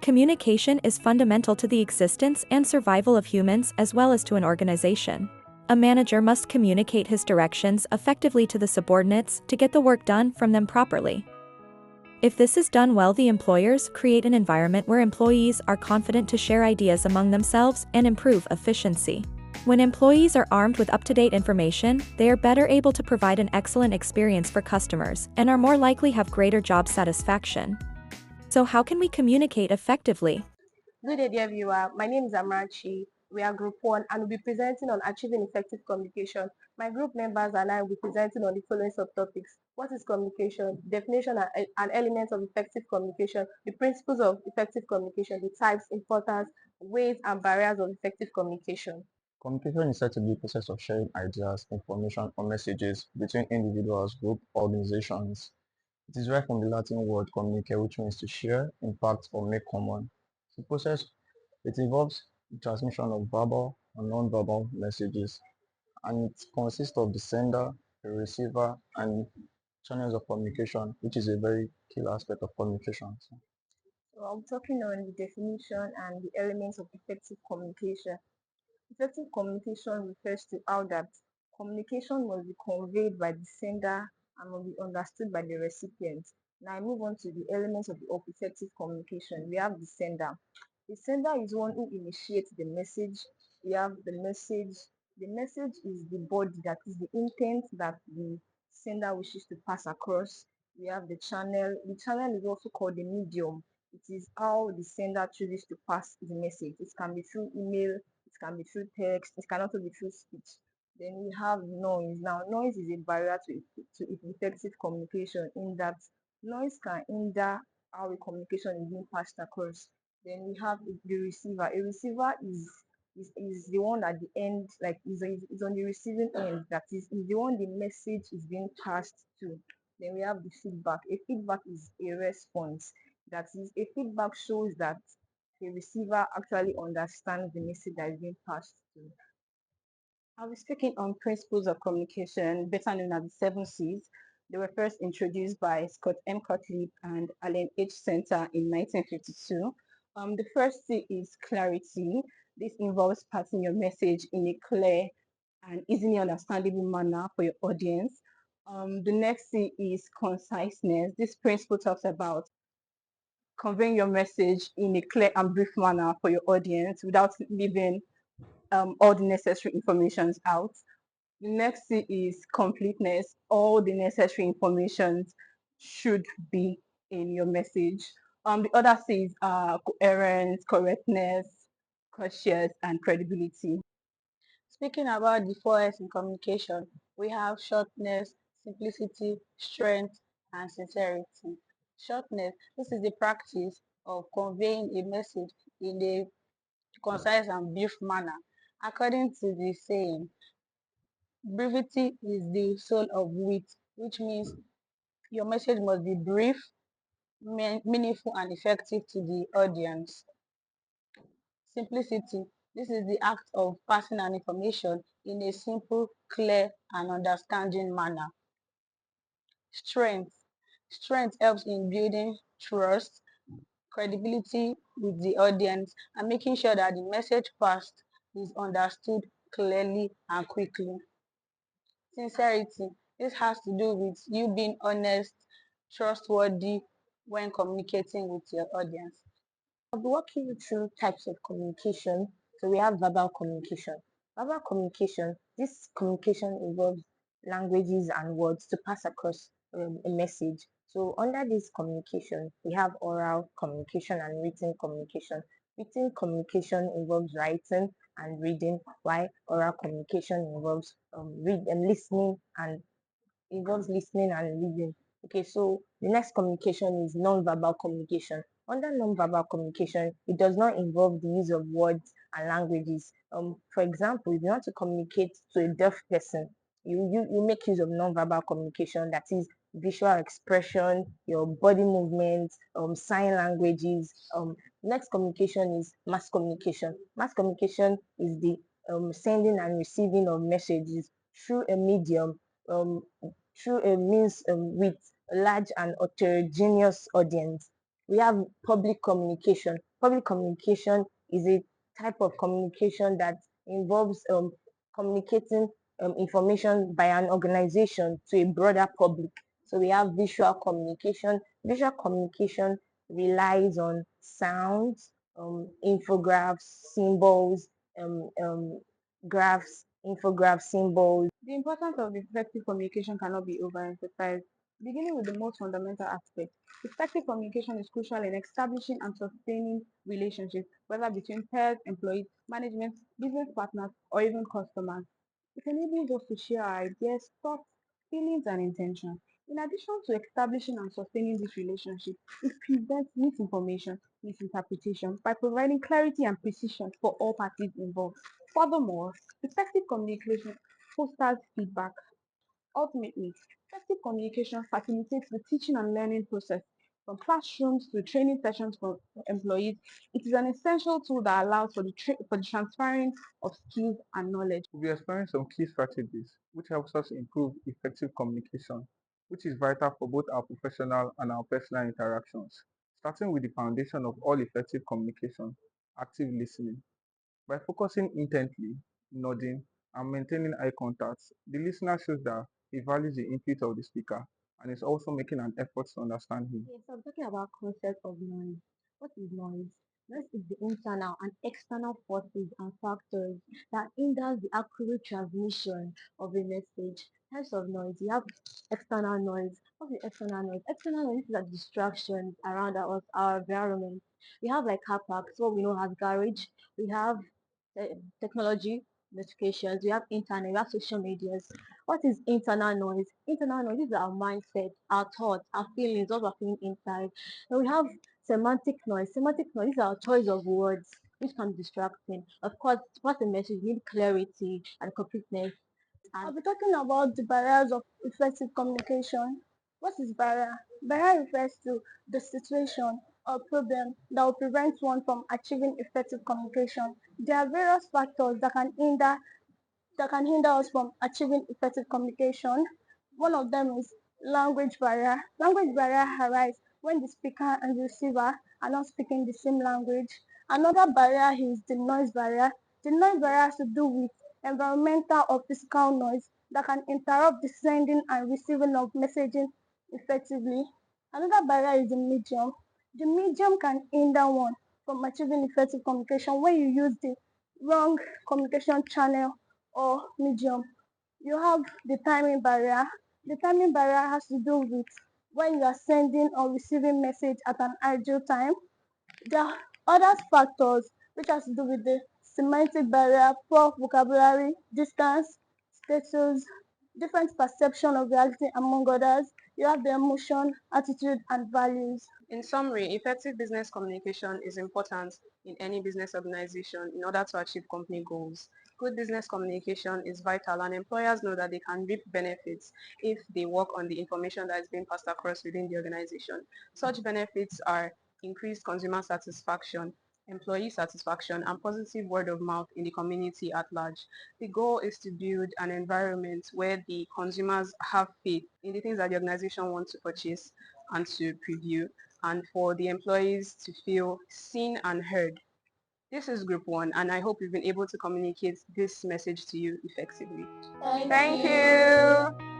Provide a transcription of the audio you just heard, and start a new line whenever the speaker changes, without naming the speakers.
Communication is fundamental to the existence and survival of humans as well as to an organization. A manager must communicate his directions effectively to the subordinates to get the work done from them properly. If this is done well, the employers create an environment where employees are confident to share ideas among themselves and improve efficiency. When employees are armed with up-to-date information, they are better able to provide an excellent experience for customers and are more likely to have greater job satisfaction. So how can we communicate effectively?
Good day, dear viewer. My name is Amarachi. We are Group 1 and we'll be presenting on achieving effective communication. My group members and I will be presenting on the following subtopics. What is communication? Definition and elements of effective communication, the principles of effective communication, the types, importance, ways, and barriers of effective communication.
Communication is said to be a process of sharing ideas, information, or messages between individuals, groups, or organizations. It is derived from the Latin word communicare, which means to share, impact, or make common. The process it involves the transmission of verbal and non-verbal messages, and it consists of the sender, the receiver, and channels of communication, which is a very key aspect of communication.
So I'm talking on the definition and the elements of effective communication. Effective communication refers to how that communication must be conveyed by the sender and must be understood by the recipient. Now I move on to the elements of effective communication. We have the sender. The sender is one who initiates the message. We have the message. The message is the body, that is the intent that the sender wishes to pass across. We have the channel. The channel is also called the medium. It is how the sender chooses to pass the message. It can be through email, it can be through text, it can also be through speech. Then we have noise. Now, noise is a barrier to effective communication in that noise can hinder how a communication is being passed across. Then we have the receiver. A receiver is the one at the end, like is on the receiving end. That is the one the message is being passed to. Then we have the feedback. A feedback is a response. That is, a feedback shows that the receiver actually understands the message that is being passed to. I'll be speaking on principles of communication, better known as the 7 C's. They were first introduced by Scott M. Gottlieb and Allen H. Center in 1952. The first C is clarity. This involves passing your message in a clear and easily understandable manner for your audience. The next C is conciseness. This principle talks about conveying your message in a clear and brief manner for your audience without leaving all the necessary information out. The next thing is completeness. All the necessary information should be in your message. The other things are coherence, correctness, cautious, and credibility. Speaking about the 4S in communication, we have shortness, simplicity, strength, and sincerity. Shortness, this is the practice of conveying a message in a concise and brief manner. According to the saying, brevity is the soul of wit, which means your message must be brief, meaningful, and effective to the audience. Simplicity, this is the act of passing an information in a simple, clear, and understanding manner. Strength, strength helps in building trust, credibility with the audience, and making sure that the message passed is understood clearly and quickly. Sincerity, this has to do with you being honest, trustworthy when communicating with your audience. I'll be walking you through types of communication. So we have verbal communication. Verbal communication, this communication involves languages and words to pass across a message. So under this communication, we have oral communication and written communication. Written communication involves writing and reading, while oral communication involves listening and reading. Okay, so the next communication is non-verbal communication. Under non-verbal communication, it does not involve the use of words and languages. For example, if you want to communicate to a deaf person, you make use of non-verbal communication, that is visual expression, your body movements, sign languages. Next communication is mass communication. Mass communication is the sending and receiving of messages through a medium um, through a means with a large and heterogeneous audience. We have public communication. public communication is a type of communication that involves communicating information by an organization to a broader public. So we have visual communication. Visual communication relies on sounds, infographics, symbols, graphs, infograph symbols.
The importance of effective communication cannot be overemphasized. Beginning with the most fundamental aspect, effective communication is crucial in establishing and sustaining relationships, whether between peers, employees, management, business partners, or even customers. It enables us to share our ideas, thoughts, feelings, and intentions. In addition to establishing and sustaining this relationship, it prevents misinformation, misinterpretation by providing clarity and precision for all parties involved. Furthermore, effective communication fosters feedback. Ultimately, effective communication facilitates the teaching and learning process. From classrooms to training sessions for employees, it is an essential tool that allows for the transferring of skills and knowledge.
We'll be exploring some key strategies which helps us improve effective communication, which is vital for both our professional and our personal interactions. Starting with the foundation of all effective communication, active listening. By focusing intently, nodding, and maintaining eye contact, the listener shows that he values the input of the speaker and is also making an effort to understand him.
Yes, I'm talking about concept of noise. What is noise? Noise is the internal and external forces and factors that hinders the accurate transmission of a message. Types of noise. You have external noise. What is external noise? External noise is a distractions around us, our environment. We have like car parks, what we know as garage. We have technology, notifications. We have internet. We have social medias. What is internal noise? Internal noise is our mindset, our thoughts, our feelings, what we're feeling inside. And we have semantic noise. Semantic noise is our choice of words, which can be distracting. Of course, to pass a message, you need clarity and completeness.
I'll
And
be talking about the barriers of effective communication. What is barrier? Barrier refers to the situation or problem that will prevent one from achieving effective communication. There are various factors that can hinder us from achieving effective communication. One of them is language barrier. Language barrier arises when the speaker and the receiver are not speaking the same language. Another barrier is the noise barrier. The noise barrier has to do with environmental or physical noise that can interrupt the sending and receiving of messaging effectively. Another barrier is the medium. The medium can hinder one from achieving effective communication when you use the wrong communication channel or medium. You have the timing barrier. The timing barrier has to do with when you are sending or receiving message at an ideal time. There are other factors which has to do with the semantic barrier, poor vocabulary, distance, status, different perception of reality among others. You have the emotion, attitude, and values.
in summary, effective business communication is important in any business organization in order to achieve company goals. Good business communication is vital and employers know that they can reap benefits if they work on the information that is being passed across within the organization. Such benefits are increased consumer satisfaction, employee satisfaction, and positive word of mouth in the community at large. The goal is to build an environment where the consumers have faith in the things that the organization wants to purchase and to preview, and for the employees to feel seen and heard. This is group one, and I hope you've been able to communicate this message to you effectively.
Thank
Thank
you.
you.